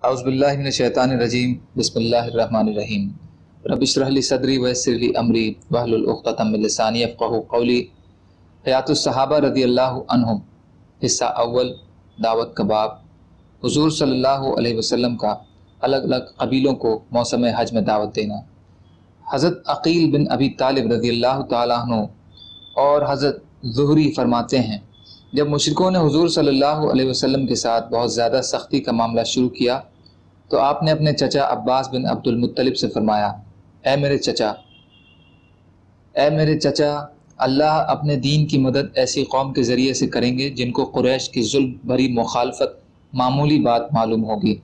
اعوذ باللہ من الشیطان الرجیم بسم اللہ الرحمن الرحیم رب اشرح لی صدری ویسر لی امری واحلل عقدۃ من لسانی یفقہوا قولی۔ حیات الصحابہ رضی اللہ عنہم، حصہ اول، دعوت کا باب۔ حضور صلی اللہ علیہ وسلم کا الگ الگ قبیلوں کو موسم حج میں دعوت دینا۔ حضرت عقیل بن ابی طالب رضی اللہ تعالیٰ عنہ اور حضرت زہری فرماتے ہیں، جب مشرکوں نے حضور صلی اللہ علیہ وسلم کے ساتھ بہت زیادہ سختی کا معاملہ شروع کیا تو آپ نے اپنے چچا عباس بن عبد المطلب سے فرمایا، اے میرے چچا، اللہ اپنے دین کی مدد ایسی قوم کے ذریعے سے کریں گے جن کو قریش کی ظلم بھری مخالفت معمولی بات معلوم ہوگی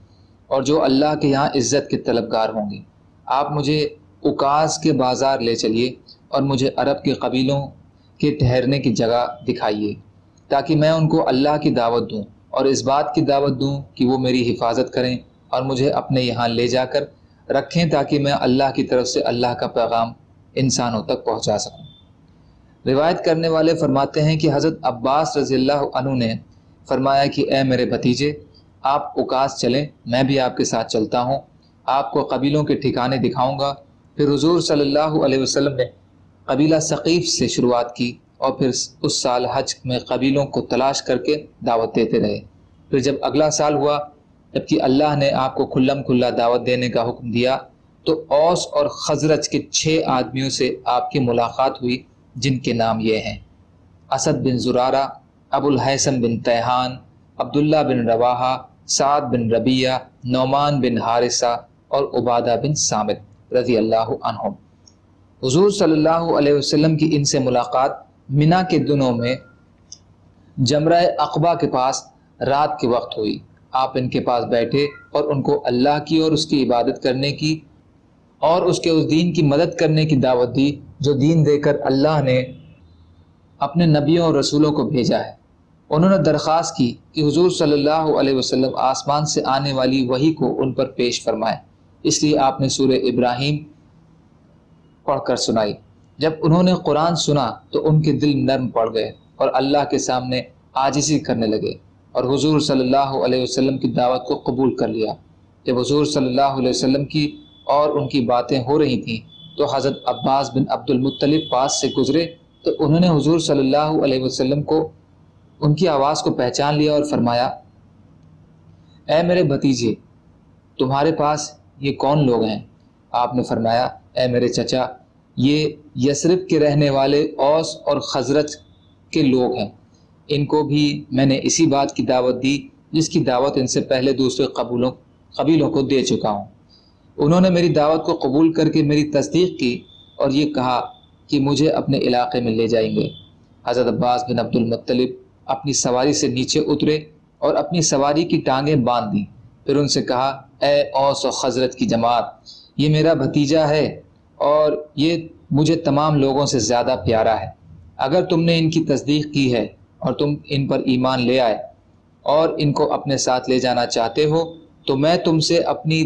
اور جو اللہ کے یہاں عزت کے طلبگار ہوں گے۔ آپ مجھے اکاز کے بازار لے چلیے اور مجھے عرب کے قبیلوں کے ٹھہرنے کی جگہ دکھائیے تاکہ میں ان کو اللہ کی دعوت دوں اور اس بات کی دعوت دوں کہ وہ میری حفاظت کریں اور مجھے اپنے یہاں لے جا کر رکھیں تاکہ میں اللہ کی طرف سے اللہ کا پیغام انسانوں تک پہنچا سکوں۔ روایت کرنے والے فرماتے ہیں کہ حضرت عباس رضی اللہ عنہ نے فرمایا کہ اے میرے بھتیجے، آپ اکاس چلیں، میں بھی آپ کے ساتھ چلتا ہوں، آپ کو قبیلوں کے ٹھکانے دکھاؤں گا۔ پھر حضور صلی اللہ علیہ وسلم نے قبیلہ ثقیف سے شروعات کی اور پھر اس سال حج میں قبیلوں کو تلاش کر کے دعوت دیتے رہے۔ پھر جب اگلا سال ہوا، جبکہ اللہ نے آپ کو کھلم کھلا دعوت دینے کا حکم دیا، تو اوس اور خزرج کے 6 آدمیوں سے آپ کی ملاقات ہوئی جن کے نام یہ ہیں: اسد بن زرارہ، ابو الحیثم بن تیہان، عبداللہ بن رواحہ، سعد بن ربیعہ، نعمان بن حارثہ اور عبادہ بن صامت رضی اللہ عنہم۔ حضور صلی اللہ علیہ وسلم کی ان سے ملاقات منا کے دنوں میں جمرہ عقبہ کے پاس رات کے وقت ہوئی۔ آپ ان کے پاس بیٹھے اور ان کو اللہ کی اور اس کی عبادت کرنے کی اور اس کے اس دین کی مدد کرنے کی دعوت دی جو دین دے کر اللہ نے اپنے نبیوں اور رسولوں کو بھیجا ہے۔ انہوں نے درخواست کی کہ حضور صلی اللہ علیہ وسلم آسمان سے آنے والی وحی کو ان پر پیش فرمائے، اس لیے آپ نے سورہ ابراہیم پڑھ کر سنائی۔ جب انہوں نے قرآن سنا تو ان کے دل نرم پڑ گئے اور اللہ کے سامنے عاجزی کرنے لگے اور حضور صلی اللہ علیہ وسلم کی دعوت کو قبول کر لیا۔ جب حضور صلی اللہ علیہ وسلم کی اور ان کی باتیں ہو رہی تھیں تو حضرت عباس بن عبد المطلب پاس سے گزرے تو انہوں نے حضور صلی اللہ علیہ وسلم کو ان کی آواز کو پہچان لیا اور فرمایا، اے میرے بھتیجے، تمہارے پاس یہ کون لوگ ہیں؟ آپ نے فرمایا، اے میرے چچا، یہ یثرب کے رہنے والے اوس اور خزرج کے لوگ ہیں۔ ان کو بھی میں نے اسی بات کی دعوت دی جس کی دعوت ان سے پہلے دوسرے قبیلوں کو دے چکا ہوں۔ انہوں نے میری دعوت کو قبول کر کے میری تصدیق کی اور یہ کہا کہ مجھے اپنے علاقے میں لے جائیں گے۔ حضرت عباس بن عبد المطلب اپنی سواری سے نیچے اترے اور اپنی سواری کی ٹانگیں باندھ دیں، پھر ان سے کہا، اے اوس و خزرج کی جماعت، یہ میرا بھتیجا ہے اور یہ مجھے تمام لوگوں سے زیادہ پیارا ہے۔ اگر تم نے ان کی تصدیق کی ہے اور تم ان پر ایمان لے آئے اور ان کو اپنے ساتھ لے جانا چاہتے ہو تو میں تم سے اپنی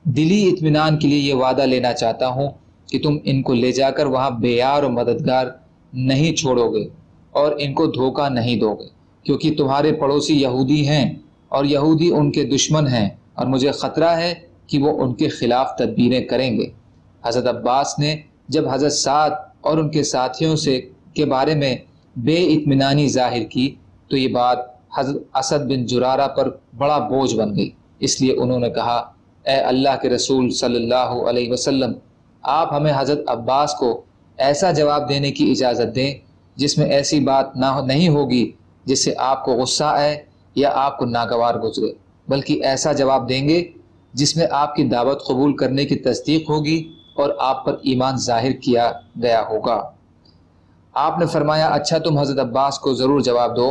دلی اطمینان کے لیے یہ وعدہ لینا چاہتا ہوں کہ تم ان کو لے جا کر وہاں بے یار و مددگار نہیں چھوڑو گے اور ان کو دھوکہ نہیں دو گے، کیونکہ تمہارے پڑوسی یہودی ہیں اور یہودی ان کے دشمن ہیں اور مجھے خطرہ ہے کہ وہ ان کے خلاف تدبیریں کریں گے۔ حضرت عباس نے جب حضرت سعد اور ان کے ساتھیوں کے بارے میں بے اطمینانی ظاہر کی تو یہ بات حضرت اسد بن زرارہ پر بڑا بوجھ بن گئی، اس لیے انہوں نے کہا، اے اللہ کے رسول صلی اللہ علیہ وسلم، آپ ہمیں حضرت عباس کو ایسا جواب دینے کی اجازت دیں جس میں ایسی بات نہیں ہوگی جس سے آپ کو غصہ آئے یا آپ کو ناگوار گزرے، بلکہ ایسا جواب دیں گے جس میں آپ کی دعوت قبول کرنے کی تصدیق ہوگی اور آپ پر ایمان ظاہر کیا گیا ہوگا۔ آپ نے فرمایا، اچھا تم حضرت عباس کو ضرور جواب دو،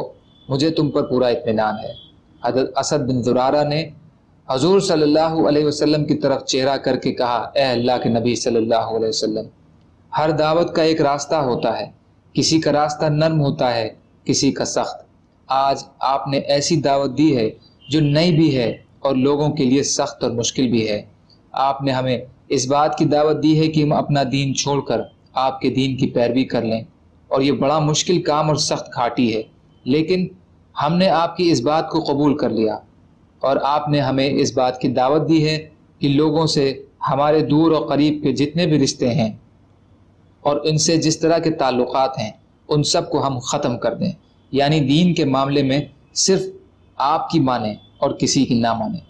مجھے تم پر پورا اطمینان ہے۔ حضرت اسد بن زرارہ نے حضور صلی اللہ علیہ وسلم کی طرف چہرہ کر کے کہا، اے اللہ کے نبی صلی اللہ علیہ وسلم، ہر دعوت کا ایک راستہ ہوتا ہے، کسی کا راستہ نرم ہوتا ہے، کسی کا سخت۔ آج آپ نے ایسی دعوت دی ہے جو نئی بھی ہے اور لوگوں کے لیے سخت اور مشکل بھی ہے۔ آپ نے ہمیں اس بات کی دعوت دی ہے کہ ہم اپنا دین چھوڑ کر آپ کے دین کی پیروی کر لیں، اور یہ بڑا مشکل کام اور سخت گھاٹی ہے، لیکن ہم نے آپ کی اس بات کو قبول کر لیا۔ اور آپ نے ہمیں اس بات کی دعوت دی ہے کہ لوگوں سے ہمارے دور اور قریب کے جتنے بھی رشتے ہیں اور ان سے جس طرح کے تعلقات ہیں ان سب کو ہم ختم کر دیں، یعنی دین کے معاملے میں صرف آپ کی مانیں اور کسی کی نہ مانیں۔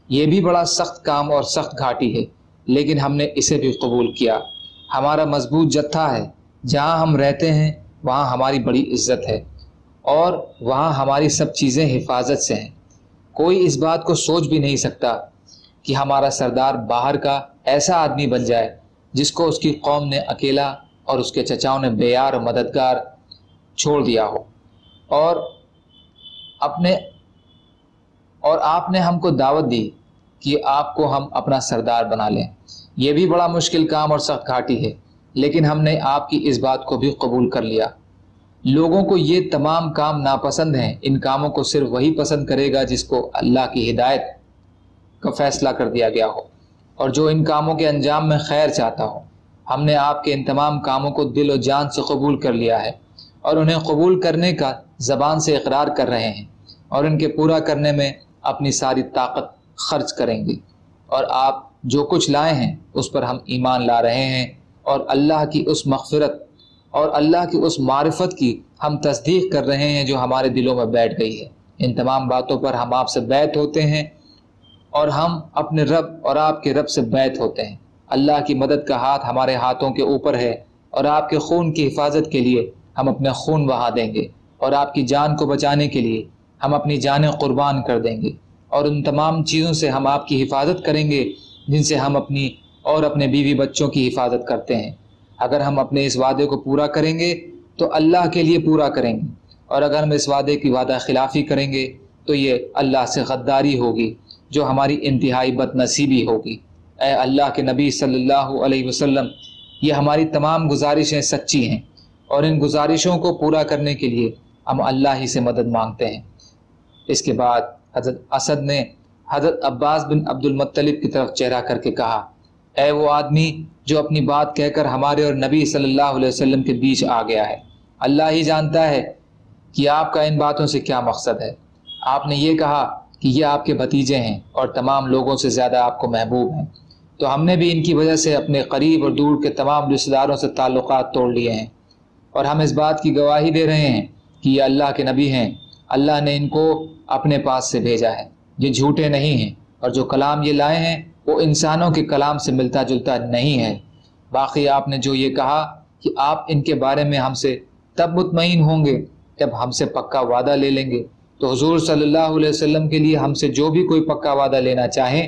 یہ بھی بڑا سخت کام اور سخت گھاٹی ہے، لیکن ہم نے اسے بھی قبول کیا۔ ہمارا مضبوط جتھا ہے، جہاں ہم رہتے ہیں وہاں ہماری بڑی عزت ہے اور وہاں ہماری سب چیزیں حفاظت سے ہیں۔ کوئی اس بات کو سوچ بھی نہیں سکتا کہ ہمارا سردار باہر کا ایسا آدمی بن جائے جس کو اس کی قوم نے اکیلا اور اس کے چچاؤں نے بے یار اور مددگار چھوڑ دیا ہو، اور آپ نے ہم کو دعوت دی کہ آپ کو ہم اپنا سردار بنا لیں۔ یہ بھی بڑا مشکل کام اور سخت گھاٹی ہے، لیکن ہم نے آپ کی اس بات کو بھی قبول کر لیا۔ لوگوں کو یہ تمام کام ناپسند ہیں، ان کاموں کو صرف وہی پسند کرے گا جس کو اللہ کی ہدایت کا فیصلہ کر دیا گیا ہو اور جو ان کاموں کے انجام میں خیر چاہتا ہو۔ ہم نے آپ کے ان تمام کاموں کو دل و جان سے قبول کر لیا ہے اور انہیں قبول کرنے کا زبان سے اقرار کر رہے ہیں، اور ان کے پورا کرنے میں اپنی ساری طاقت خرچ کریں گے۔ اور آپ جو کچھ لائے ہیں اس پر ہم ایمان لا رہے ہیں، اور اللہ کی اس مغفرت اور اللہ کی اس معرفت کی ہم تصدیق کر رہے ہیں جو ہمارے دلوں میں بیٹھ گئی ہے۔ ان تمام باتوں پر ہم آپ سے بیعت ہوتے ہیں اور ہم اپنے رب اور آپ کے رب سے بیعت ہوتے ہیں۔ اللہ کی مدد کا ہاتھ ہمارے ہاتھوں کے اوپر ہے، اور آپ کے خون کی حفاظت کے لیے ہم اپنے خون بہا دیں گے، اور آپ کی جان کو بچانے کے لیے ہم اپنی جانیں قربان کر دیں گے، اور ان تمام چیزوں سے ہم آپ کی حفاظت کریں گے جن سے ہم اپنی اور اپنے بیوی بچوں کی حفاظت کرتے ہیں۔ اگر ہم اپنے اس وعدے کو پورا کریں گے تو اللہ کے لیے پورا کریں گے، اور اگر ہم اس وعدے کی وعدہ خلافی کریں گے تو یہ اللہ سے غداری ہوگی جو ہماری انتہائی بد نصیبی ہوگی۔ اے اللہ کے نبی صلی اللہ علیہ وسلم، یہ ہماری تمام گزارشیں سچی ہیں، اور ان گزارشوں کو پورا کرنے کے لیے ہم اللہ ہی سے مدد مانگتے ہیں۔ اس کے بعد حضرت اسد نے حضرت عباس بن عبد المطلب کی طرف چہرہ کر کے کہا، اے وہ آدمی جو اپنی بات کہہ کر ہمارے اور نبی صلی اللہ علیہ وسلم کے بیچ آ گیا ہے، اللہ ہی جانتا ہے کہ آپ کا ان باتوں سے کیا مقصد ہے۔ آپ نے یہ کہا کہ یہ آپ کے بھتیجے ہیں اور تمام لوگوں سے زیادہ آپ کو محبوب ہیں، تو ہم نے بھی ان کی وجہ سے اپنے قریب اور دور کے تمام رشتہ داروں سے تعلقات توڑ لیے ہیں، اور ہم اس بات کی گواہی دے رہے ہیں کہ یہ اللہ کے نبی ہیں، اللہ نے ان کو اپنے پاس سے بھیجا ہے، یہ جھوٹے نہیں ہیں، اور جو کلام یہ لائے ہیں وہ انسانوں کے کلام سے ملتا جلتا نہیں ہے۔ باقی آپ نے جو یہ کہا کہ آپ ان کے بارے میں ہم سے تب مطمئن ہوں گے جب ہم سے پکا وعدہ لے لیں گے، تو حضور صلی اللہ علیہ وسلم کے لیے ہم سے جو بھی کوئی پکا وعدہ لینا چاہیں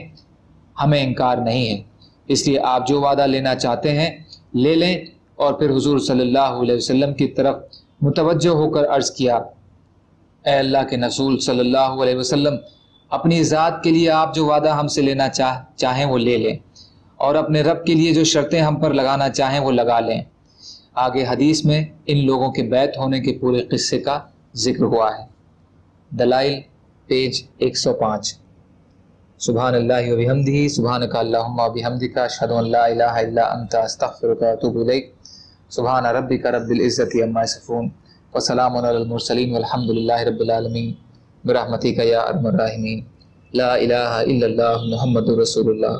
ہمیں انکار نہیں ہے۔ اس لیے آپ جو وعدہ لینا چاہتے ہیں لے لیں۔ اور پھر حضور صلی اللہ علیہ وسلم کی طرف متوجہ ہو کر عرض کیا، اے اللہ کے رسول صلی اللہ علیہ وسلم، اپنی ذات کے لیے آپ جو وعدہ ہم سے لینا چاہیں وہ لے لیں، اور اپنے رب کے لیے جو شرطیں ہم پر لگانا چاہیں وہ لگا لیں۔ آگے حدیث میں ان لوگوں کے بیعت ہونے کے پورے قصے کا ذکر ہوا ہے۔ دلائل پیج 105۔ سبحان اللہ و بحمدہ، سبحانک اللہم و بحمدک، اشہد ان لا الہ الا انت، استغفرک و اتوب الیک۔ سبحان ربک رب العزۃ عما یصفون، وسلام علی المرسلین، والحمد للہ رب العالمین، برحمتک یا ارحم الراحمین۔ لا الہ الا اللہ محمد رسول اللہ۔